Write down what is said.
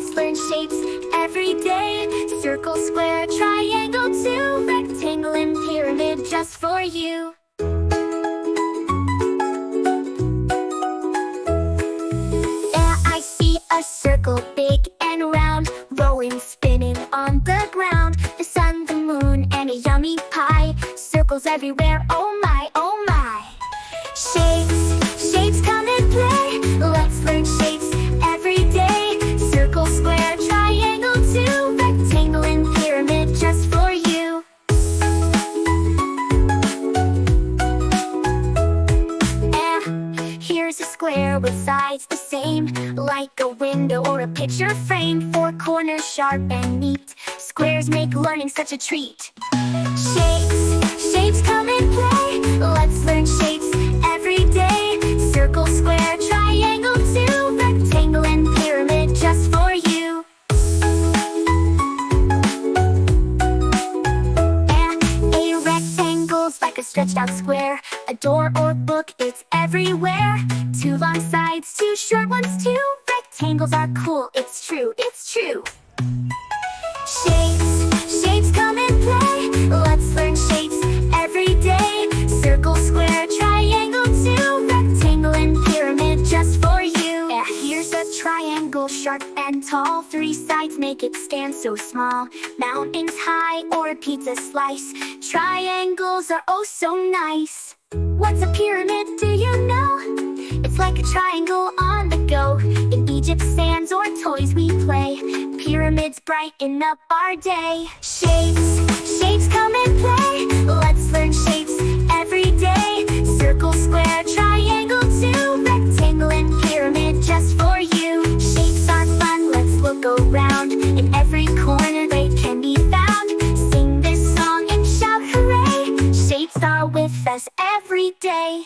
Let's learn shapes every day. Circle, square, triangle too. Rectangle and pyramid just for you. There I see a circle big and round, rolling, spinning on the ground. The sun, the moon, and a yummy pie. Circles everywhere, oh my, oh my. Shapes, shapes come and play. Let's learn shapes every day. Circle, square, triangle too. Rectangle and pyramid just for you. Here's a square with sides the same, like a window or a picture frame. Four corners sharp and neat. Squares make learning such a treat. Shapes, shapes come and play. Let's learn shapes every day. Circle, square, triangle too. Rectangle and pyramid just for you. A rectangle's like a stretched out square. A door or book, it's everywhere. Two long sides, two short ones too. Rectangles are cool, it's true, it's true. Shapes, shapes come and play. Let's learn shapes every day. Circle, square, triangle too. Rectangle and pyramid just for you. Here's a triangle, sharp and tall. Three sides make it stand so small. Mountains high or a pizza slice. Triangles are oh so nice. What's a pyramid, do you know? It's like a triangle on the go. In Egypt, sands or toys we play. Pyramids brighten up our day. Shapes, shapes come and play. Let's learn shapes every day. Circle, square, triangle too. Rectangle and pyramid just for you. Shapes are fun, let's look around. In every corner they can be found. Sing this song and shout hooray. Shapes are with us every day.